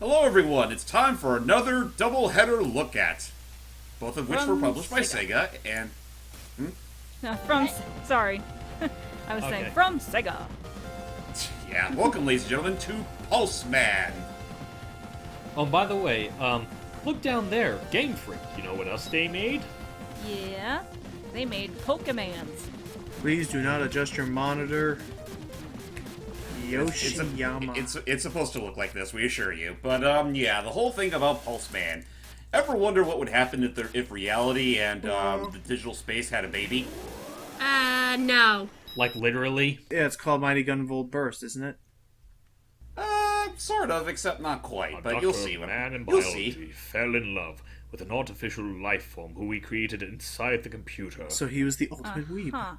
Hello everyone, it's time for another double-header look at, both of which were published by Sega, and... Sorry. I was saying from Sega. Yeah, welcome ladies and gentlemen to Pulseman. Oh, by the way, look down there, Game Freak. You know what else they made? Yeah, they made Pokemans. Please do not adjust your monitor. Yoshiyama. It's supposed to look like this, we assure you. But, yeah, the whole thing about Pulseman. Ever wonder what would happen if reality and, the digital space had a baby? No. Like, literally? Yeah, it's called Mighty Gun Volt Burst, isn't it? Sort of, except not quite, but you'll see. Man in You'll biology see. fell in love with an artificial life form who we created inside the computer. So he was the ultimate weeb. Huh.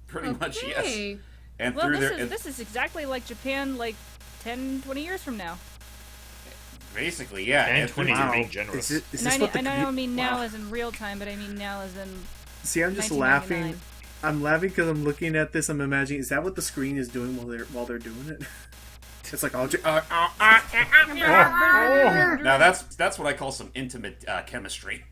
Pretty much, yes. Hey. And Well, through this is exactly like Japan, like 10, 20 years from now. basically, yeah. And 20 Wow. are being generous. Is And this what the I don't mean now Wow. as in real time, but I mean now as in See, I'm just laughing. 1999. I'm laughing because I'm looking at this. I'm imagining, is that what the screen is doing while they're doing it? It's like all. Now that's what I call some intimate chemistry.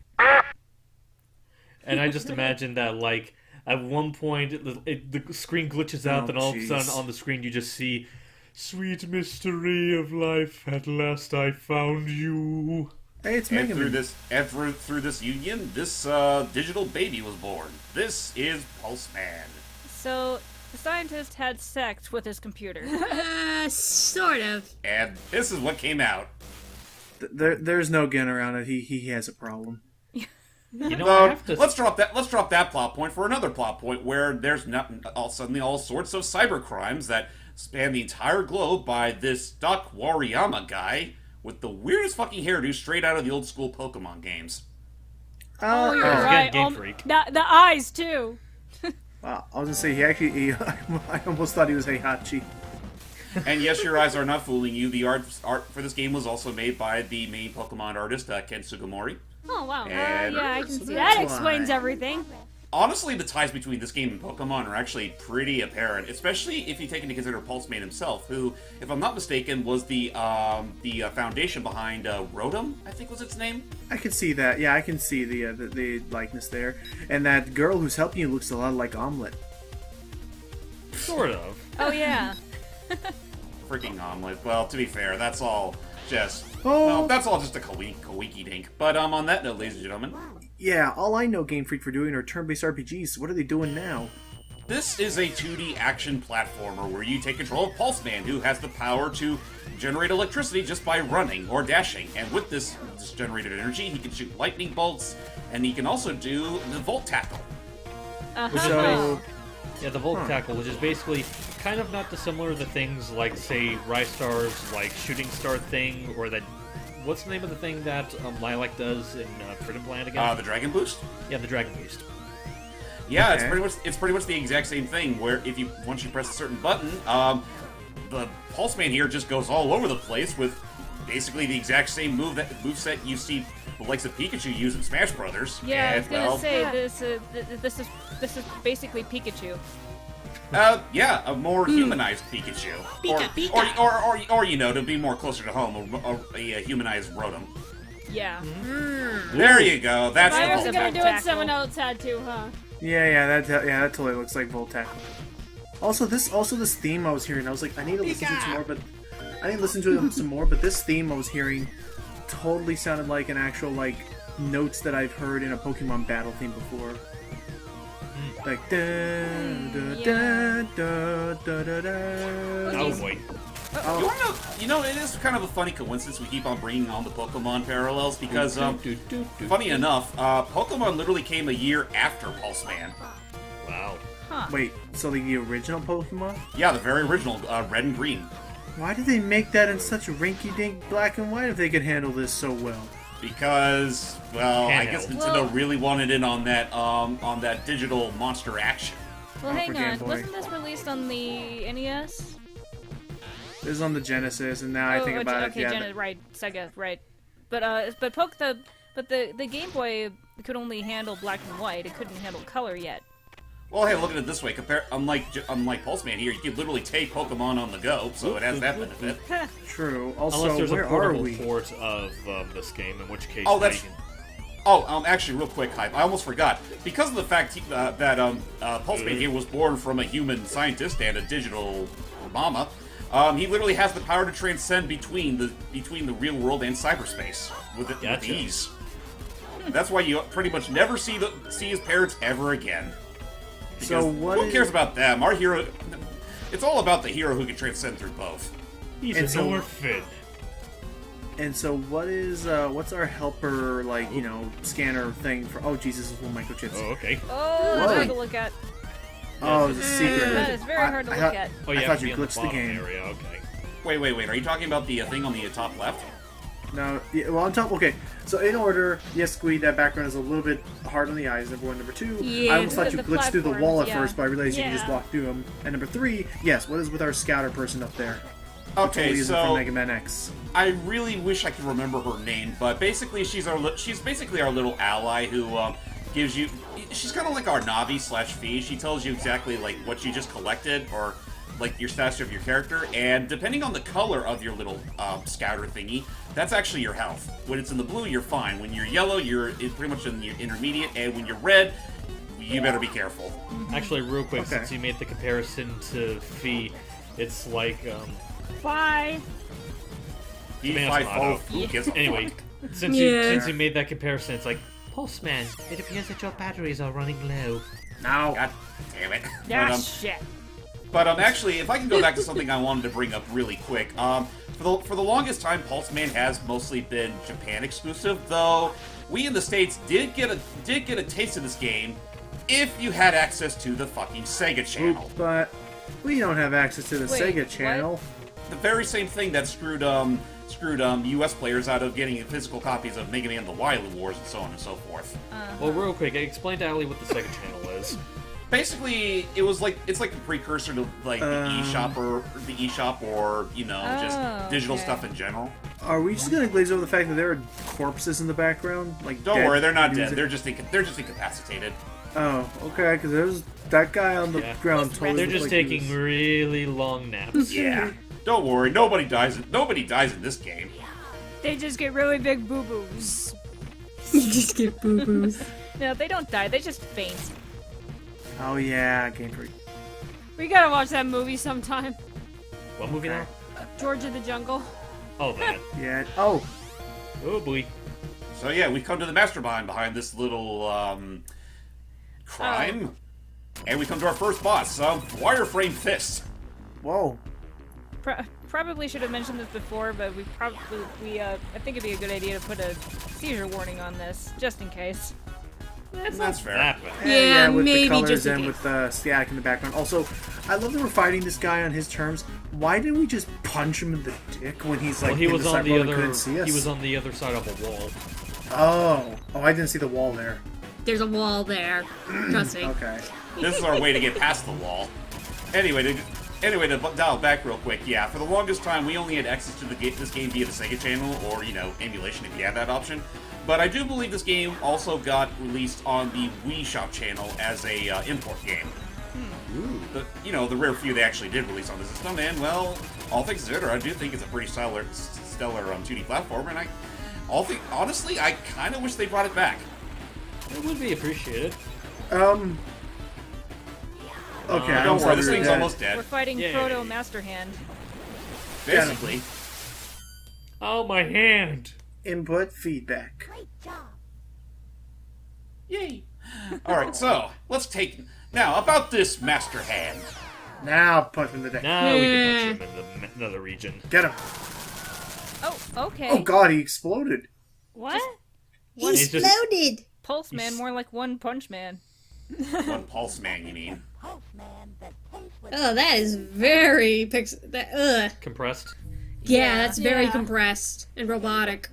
And I just imagine that, like, at one point, the screen glitches out, Oh, then all of a sudden jeez. on the screen you just see, "Sweet mystery of life, at last I found you." Hey, it's And Mega through Man. through this union, this digital baby was born. This is Pulseman. So the scientist had sex with his computer. Sort of. And this is what came out. There's no getting around it. He has a problem. You know, I have to... Let's drop that plot point for another plot point where there's suddenly all sorts of cyber crimes that span the entire globe by this Doc Wariyama guy with the weirdest fucking hairdo straight out of the old school Pokemon games. Oh, you're Again, right. Game Freak. The eyes too. Wow, I was gonna say I almost thought he was Heihachi. And yes, your eyes are not fooling you. The art for this game was also made by the main Pokemon artist, Ken Sugimori. Oh wow. And- Yeah, I can see that's that explains why. everything. Honestly, the ties between this game and Pokemon are actually pretty apparent, especially if you take into consider Pulseman himself, who, if I'm not mistaken, was the foundation behind Rotom, I think was its name. I can see that. Yeah, I can see the likeness there. And that girl who's helping you looks a lot like Omelette. Sort of. Oh yeah. Freaking omelet. Well, to be fair, that's all just... Oh. Well, that's all just a kawiki dink. But on that note, ladies and gentlemen, Yeah, all I know Game Freak for doing are turn-based RPGs. What are they doing now? this is a 2D action platformer where you take control of Pulseman, who has the power to generate electricity just by running or dashing. And with this generated energy, he can shoot lightning bolts, and he can also do the Volt Tackle. So, Yeah, the Volt Tackle, which is basically kind of not dissimilar to things like, say, Rystar's, like, shooting star thing, or that... What's the name of the thing that Lilac does in Freedom Planet again? The Dragon Boost? Yeah, the Dragon Boost. Yeah, Okay. it's pretty much the exact same thing. Where once you press a certain button, the Pulseman here just goes all over the place with basically the exact same moveset you see the likes of Pikachu use in Smash Brothers. Yeah, I was And, gonna well, say this is basically Pikachu. yeah, a more humanized Pikachu, or you know, to be more closer to home, a humanized Rotom. Yeah. There you go. That's If I the was Volt gonna Tackle. do it, someone else had to, huh? that totally looks like Volt Tackle. Also, this theme I was hearing, I was like, I need to listen to it some more, but I need to listen to it some more. But this theme I was hearing totally sounded like an actual like notes that I've heard in a Pokemon battle theme before. Like da da da da da da. Oh boy. You know, it is kind of a funny coincidence we keep on bringing on the Pokemon parallels because, funny enough, Pokemon literally came a year after Pulseman. Wow. Wait, so the original Pokemon? Yeah, the very original, Red and Green. Why did they make that in such rinky-dink black and white if they could handle this so well? Because, well, I guess Handheld. Nintendo really wanted in on that digital monster action. Well, Oh, hang for Game on. Boy. Wasn't this released on the NES? This is on the Genesis, and now I think about okay, it, yeah. right, Sega, right. But the Game Boy could only handle black and white. It couldn't handle color yet. Well, hey, look at it this way. Unlike Pulseman here, you can literally take Pokemon on the go, so it has that benefit. True. Also, Unless there's where a are portable we? port of this game, in which case... Oh, now that's... you can- Actually, real quick, Hype. I almost forgot. Because of the fact that Pulseman here was born from a human scientist and a digital mama, he literally has the power to transcend between the real world and cyberspace with ease. That's why you pretty much never see his parents ever again. Because So what who cares about them? Our hero... It's all about the hero who can transcend through both. He's And an so- orphan. And so what's our helper, like, you know, scanner thing for... Oh, Jesus, this is one microchips. Oh, okay. Oh, that's hard to look at. Oh, it's a secret. That is very hard to I look thought- at. Oh, I you thought have to you be on the glitched the bottom game. area, okay. Wait. Are you talking about the thing on the top left? No, yeah, well, on top, okay. So in order, yes, Squeed, that background is a little bit hard on the eyes, number one. Number two, Yeah. I almost thought you The glitched through the wall at platforms, yeah. first, but I realized you can just Yeah. walk through them. And number three, yes, what is with our scouter person up there? Okay, Totally isn't from so Mega Man X. I really wish I could remember her name, but basically she's basically our little ally who gives you. She's kind of like our Navi/Fee. She tells you exactly like what you just collected or like your status of your character, and depending on the color of your little scouter thingy, that's actually your health. When it's in the blue, you're fine. When you're yellow, you're pretty much in your intermediate, and when you're red, you better be careful. Actually, real quick, Okay. since you made the comparison to Fee, it's like, Bye. Man's motto. Who gives a Anyway, fuck? since Yeah. you made that comparison, it's like, Pulseman, it appears that your batteries are running low. Now, God damn it. Ah, shit. But actually, if I can go back to something I wanted to bring up really quick, for the longest time, Pulseman has mostly been Japan exclusive. Though we in the States did get a taste of this game if you had access to the fucking Sega channel. but we don't have access to the Wait, Sega what? channel. The very same thing that screwed U.S. players out of getting physical copies of Mega Man: The Wily Wars and so on and so forth. Well, real quick, explain to Ali what the Sega channel is. Basically, it's like a precursor to like the eShop or you know just Oh, digital okay. stuff in general. Are we just gonna glaze over the fact that there are corpses in the background? Like, Don't dead worry, they're not dead. music? They're just incapacitated. Oh, okay, because there's that guy on the Yeah. ground. Totally They're looked just like he taking was- really long naps. Yeah. Don't worry, nobody dies in this game. They just get really big boo-boos. You just get boo-boos. No, they don't die. They just faint. Oh yeah, Game Freak. We gotta watch that movie sometime. What movie now? George of the Jungle. Oh, that. Yeah. Oh, Oh, boy. So yeah, we've come to the mastermind behind this little crime, and we come to our first boss, Wireframe Fist. whoa. Probably should have mentioned this before, but I think it'd be a good idea to put a seizure warning on this, just in case. That's fair. Happen. Yeah, with maybe the colors just in and case. with the static in the background. Also, I love that we're fighting this guy on his terms. Why didn't we just punch him in the dick when he's like Well, he in was the on side the where we other. couldn't see us? He was on the other side of a wall. Oh, I didn't see the wall there. There's a wall there. Trust me. Okay. This is our way to get past the wall. Anyway, to dial back real quick, yeah, for the longest time we only had access to this game via the Sega channel or, you know, emulation if you had that option. But I do believe this game also got released on the Wii Shop channel as a import game. The rare few they actually did release on the system, and well, all things considered, I do think it's a pretty stellar 2D platformer, and honestly, I kind of wish they brought it back. It would be appreciated. Okay. Don't I'm worry, sorry this we were thing's dead. almost We're dead. fighting Yay. Proto Master Hand. Basically. Oh, my hand! Input feedback. Yay. Alright, so, let's take... Now, about this Master Hand. Now punch him in the dick. Now we can punch him in the nether region. Get him. Oh, okay. Oh god, he exploded. What? He's just- Exploded! Pulse Man, more like One Punch Man. One Pulse Man, you mean. Oh, that is very ugh. Compressed. Yeah, that's very Yeah. compressed and robotic.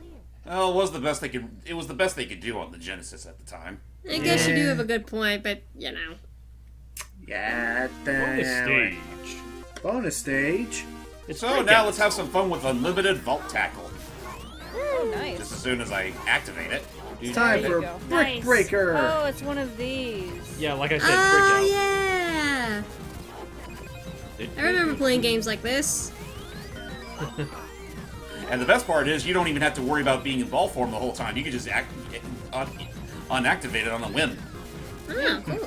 Well, it was the best they could do on the Genesis at the time. I guess you do Yeah. have a good point, but you know. Yeah, Bonus damn. stage. Bonus stage. It's So breakout. now let's have some fun with unlimited vault tackle. Oh, nice. just as soon as I activate it. It's time There for you go. Brick Nice. Breaker. Oh, it's one of these. Yeah, like I said, Oh, brick yeah! out. I remember playing games like this. And the best part is you don't even have to worry about being in ball form the whole time. You can just unactivate it on a whim, Oh, cool.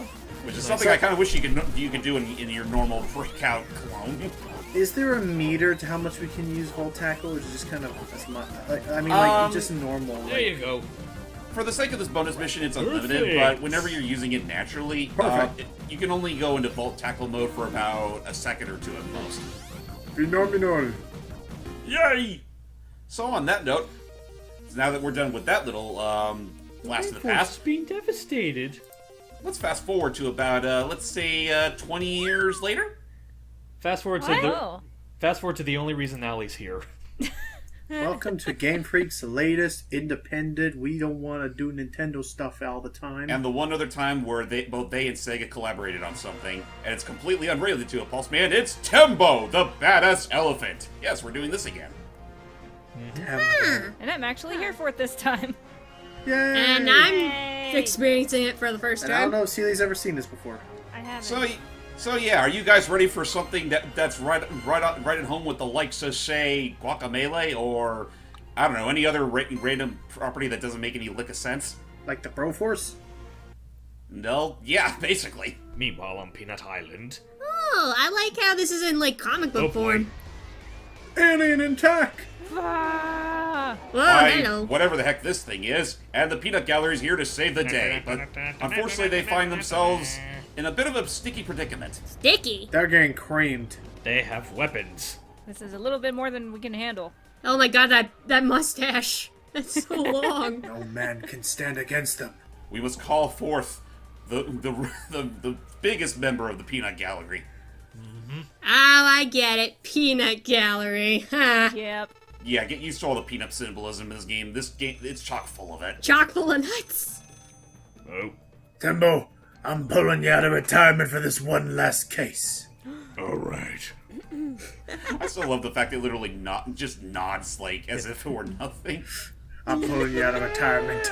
which is something I kind of wish you could do in your normal breakout clone. Is there a meter to how much we can use Volt Tackle, or is it just kind of as much? I mean, like just normal. There you go. For the sake of this bonus mission, it's unlimited, Perfect. but whenever you're using it naturally, Perfect. you can only go into Volt Tackle mode for about a second or two at most. Phenomenal. Yay! So on that note, now that we're done with that little blast of the past, Being devastated. let's fast forward to about, let's say, 20 years later? Fast forward to the only reason Allie's here. Welcome to Game Freak's latest independent. We don't want to do Nintendo stuff all the time. And the one other time where both they and Sega collaborated on something, and it's completely unrelated to a Pulseman, it's Tembo, the badass elephant. Yes, we're doing this again. And I'm actually here for it this time. Yay! And I'm Yay. experiencing it for the first And I don't time. know if Seely's ever seen this before. I haven't. So yeah, are you guys ready for something that's right at home with the likes of, say, Guacamelee, or I don't know, any other random property that doesn't make any lick of sense? Like the Broforce? No, yeah, basically. Meanwhile, on Peanut Island. Oh, I like how this is in, like, comic book Oh, boy. form. Alien attack! Ah! Whoa, By hello. whatever the heck this thing is, and the Peanut Gallery is here to save the day, but unfortunately they find themselves in a bit of a sticky predicament. Sticky. They're getting creamed. They have weapons. This is a little bit more than we can handle. Oh my god, that mustache. That's so long. No man can stand against them. We must call forth the biggest member of the Peanut Gallery. Oh, I get it. Peanut Gallery. Ha. Yep. Yeah, get used to all the peanut symbolism in this game. This game, it's chock full of it. Chock full of nuts. Oh. Tembo, I'm pulling you out of retirement for this one last case. Alright. I still love the fact that literally just nods like as if it were nothing. I'm pulling you out of retirement.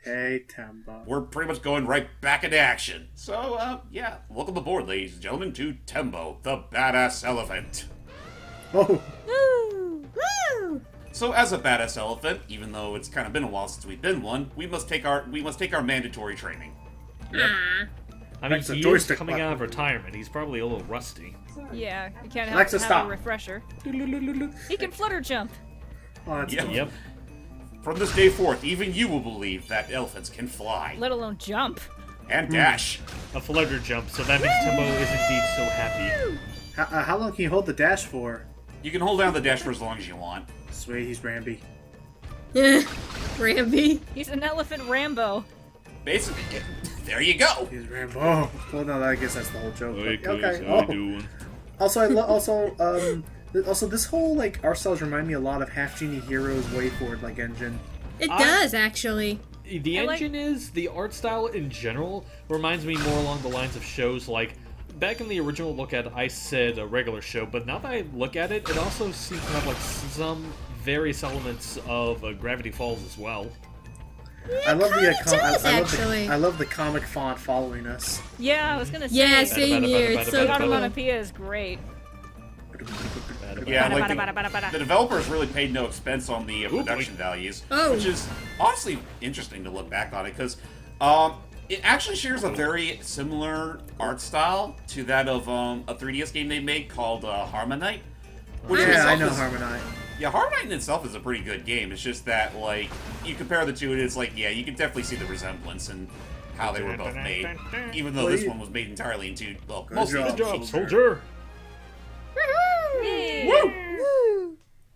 Hey, Tembo. We're pretty much going right back into action. So, yeah, welcome aboard, ladies and gentlemen, to Tembo, the badass elephant. Oh, Woo! Woo! So, as a badass elephant, even though it's kind of been a while since we've been one, we must take our mandatory training. Ah. I mean, That's a he is joystick coming out of button. retirement. He's probably a little rusty. Yeah, you can't Alexa, have stop. a refresher. He can flutter jump. oh that's Yeah. dope. Yep. From this day forth, even you will believe that elephants can fly Let alone jump. and dash. A flutter jump, so that means Tembo is indeed so happy. How long can you hold the dash for? You can hold down the dash for as long as you want. Sweet, he's Ramby. Ramby. He's an elephant Rambo. Basically, there you go. He's Rambo. Oh, well, no, I guess that's the whole joke. Hey, But, kids, okay. how you Oh. doing? Also, also, this whole like art styles remind me a lot of Half Genie Heroes Way Forward like engine. It does, actually. The I like- engine is, the art style in general reminds me more along the lines of shows like, back in the original look at I said a regular show, but now that I look at it, it also seems to have like some various elements of Gravity Falls as well. I love the does, actually. I love the comic font following us. Yeah, I was gonna say. Yeah, same here. It's so The cool. onomatopoeia is great. Yeah, like Bada-bada-bada-bada. the developers really paid no expense on the production values, Oh. which is honestly interesting to look back on it because it actually shares a very similar art style to that of a 3DS game they made called Harmonite. Which Yeah, I itself know is- Harmonite. Yeah, Harmonite in itself is a pretty good game. It's just that, like, you compare the two, and it's like, yeah, you can definitely see the resemblance in how they were both made. Even though this one was made entirely into, well, mostly job. Good job, soldier! Yay.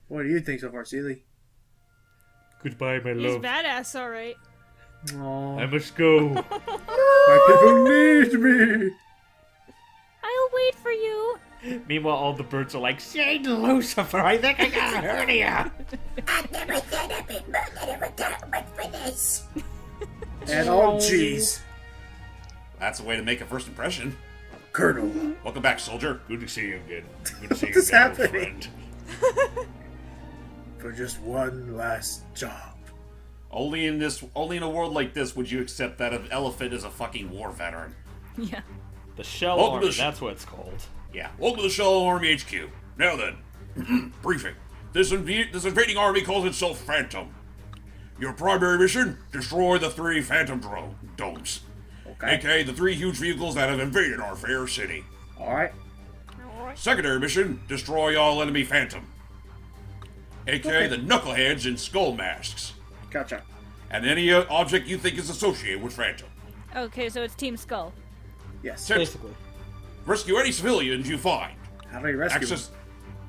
What do you think so far, Seely? Goodbye, my He's love. badass, alright. Aww. I must go. My people need me. I'll wait for you. Meanwhile, all the birds are like, Saint Lucifer, I think I got a hernia! And oh, jeez, That's a way to make a first impression. Colonel. Welcome back, soldier. Good to see you again. Good to see you What is again, old happening? friend. for just one last job. Only in a world like this would you accept that an elephant is a fucking war veteran. Yeah. The Shell Welcome to Army, the that's what it's called. Yeah. Welcome to the Shell Army HQ. Now then, briefing. This invading army calls itself Phantom. Your primary mission: destroy the 3 Phantom domes. Okay. AKA the 3 huge vehicles that have invaded our fair city. Alright. Secondary mission: destroy all enemy Phantom. AKA the knuckleheads in skull masks. Gotcha. And any object you think is associated with Phantom. Okay, so it's Team Skull. Yes. Basically. Rescue any civilians you find. How do you rescue Access.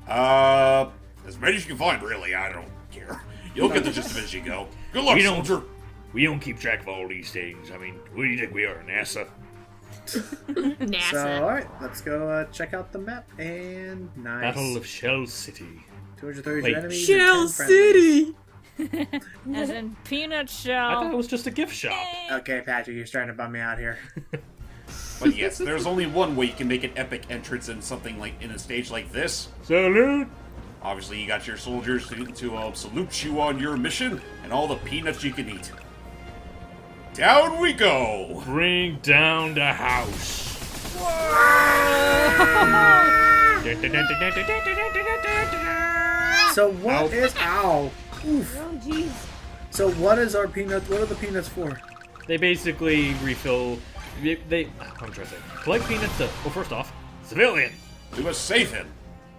As many as you can find, really. I don't care. You'll get the gist of it as you go. Good luck, soldier. We don't keep track of all these things. I mean, what do you think we are, NASA? NASA. So, alright, let's go check out the map. And nice. Battle of Shell City. 232 Wait, enemies. Shell and 10 friendlies. City! As in peanut I shell. thought it was just a gift shop. Okay, Patrick, you're starting to bum me out here. But yes, there's only one way you can make an epic entrance in something like in a stage like this. Salute! Obviously, you got your soldiers to salute you on your mission and all the peanuts you can eat. Down we go! Bring down the house. So what is... Ow! Oof. Oh, jeez. So what is our peanut... What are the peanuts for? They basically refill. I'm trying to say. Collect peanuts to. Well, first off, civilian. We must save him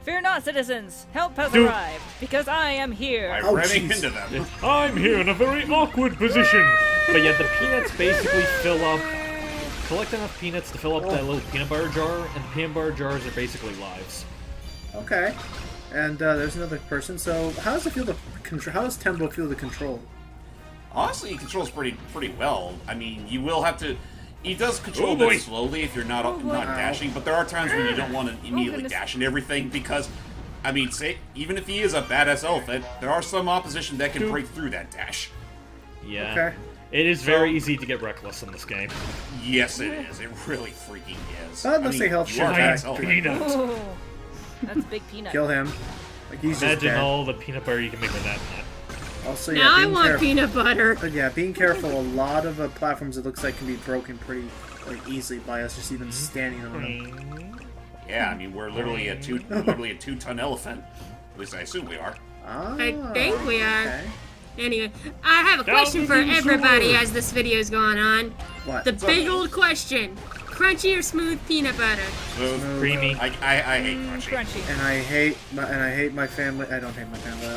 Fear not, citizens. Help has Dude. arrived, because I am here. by Oh, running jeez. into them. I'm here in a very awkward position. But yeah, the peanuts basically fill up. Collect enough peanuts to fill up that little peanut butter jar, and the peanut butter jars are basically lives. Okay. And there's another person. So how does it feel to control? How does Tembo feel to control? Honestly, he controls pretty well. I mean, you will have to. He does control Oh, a boy. bit slowly if you're not boy. dashing, but there are times when you don't want to immediately goodness. dash into everything because, I mean, say even if he is a badass elephant, there are some opposition that can Dude. break through that dash. Yeah. Okay. It is very easy to get reckless in this game. Yes, it is. It really freaking is. That looks like health you are a share. badass elephant. Peanut. Oh, that's a big peanut. Kill him. Like he's just Imagine dead. all the peanut butter you can make with that. Also, yeah, Now I being want careful. peanut butter. But yeah, being careful. A lot of platforms it looks like can be broken pretty easily by us just even standing on them. Yeah, I mean we're literally a 2-ton elephant. At least I assume we are. Ah, I think we are. Okay. Anyway, I have a question for everybody as this video's going on. What? The big old question. Crunchy or smooth peanut butter? Smooth. Creamy. I hate crunchy. Crunchy. And I hate my family. I don't hate my family.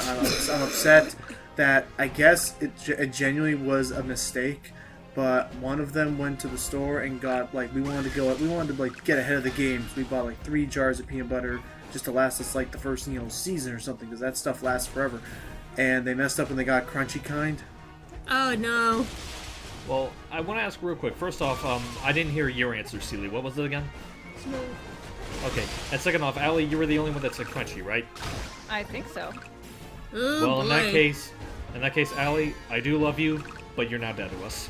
I'm upset that I guess it genuinely was a mistake. But one of them went to the store and got we wanted to get ahead of the game. So we bought 3 jars of peanut butter just to last us the first season or something because that stuff lasts forever. And they messed up and they got crunchy kind. Oh no. Well, I want to ask real quick. First off, I didn't hear your answer, Seely. What was it again? Smooth. Okay. And second off, Allie, you were the only one that said crunchy, right? I think so. Oh Well, boy. in that case, Allie, I do love you, but you're not dead to us.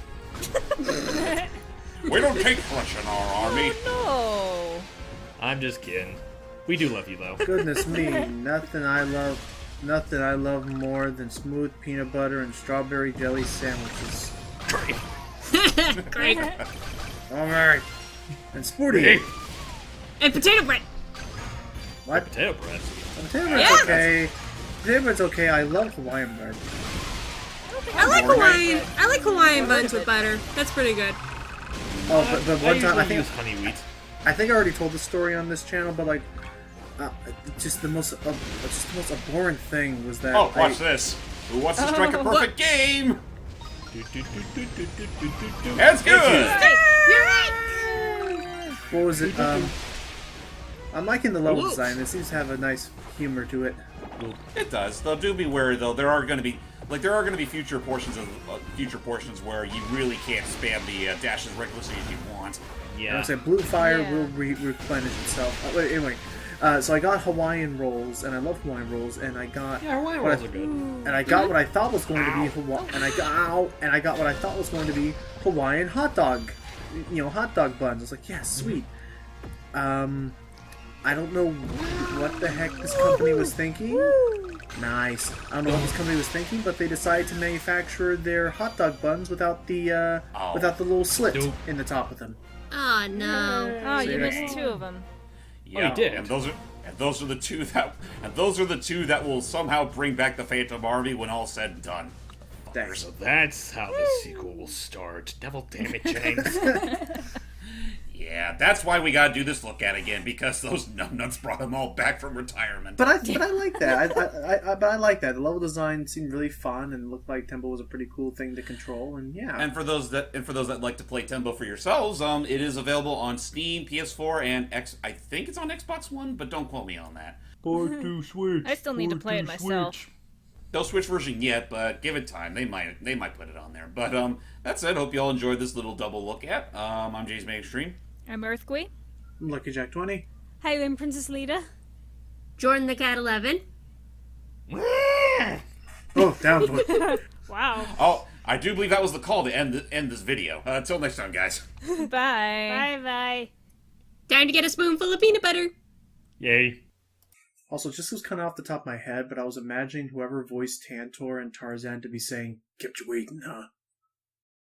We don't take crunch in our army. No. I'm just kidding. We do love you, though. Goodness me, nothing I love more than smooth peanut butter and strawberry jelly sandwiches. Great. Alright. And sporty. Hey, And potato bread. What? potato bread. Potato bread's Yeah. okay. Potato bread's okay. I love Hawaiian bread. I like Hawaiian buns with butter. That's pretty good. Oh, but one time I I think use honey wheat. I already told the story on this channel, but just the most abhorrent thing was that Oh, watch this. Who wants to strike a perfect game? That's good. You're right. What was it? I'm liking the level design. It seems to have a nice humor to it. It does. Though, do be wary though. There are going to be future portions where you really can't spam the dashes recklessly if you want. I Yeah. would say blue fire Yeah. will replenish itself. Anyway, so I got Hawaiian rolls, and I love Hawaiian rolls, and I got Yeah, Hawaiian what I- rolls are good. and I got what I thought was going to be and I got what I thought was going to be Hawaiian hot dog, hot dog buns. I was like, yeah, sweet. I don't know what the heck this company was thinking, Nice. I don't know what this company was thinking, but they decided to manufacture their hot dog buns without the little slit Nope. in the top of them. Oh no. Oh, you So missed 2 of them. Yeah, you did. And those are the two that will somehow bring back the Phantom Army when all's said and done. Thanks. That's how the sequel will start. Devil damn it, James. Yeah, that's why we gotta do this look at again, because those numbnuts brought them all back from retirement. But I like that. But I like that. The level design seemed really fun and looked like Tembo was a pretty cool thing to control. And yeah. And for those that like to play Tembo for yourselves, it is available on Steam, PS4, and I think it's on Xbox One, but don't quote me on that. Port to Switch. I still need to play it myself. No Switch version yet, but give it time. They might put it on there. But that said, hope you all enjoyed this little double look at. I'm JamesmanXtreme. I'm Earthquake. Lucky Jack 20. Hi, I'm Princess Lita. Jordan the Cat 11. Oh, down boy. Wow. Oh, I do believe that was the call to end this video. Until next time, guys. Bye. Bye. Time to get a spoonful of peanut butter. Yay. Also, just was kind of off the top of my head, but I was imagining whoever voiced Tantor and Tarzan to be saying, "Kept you waiting, huh?"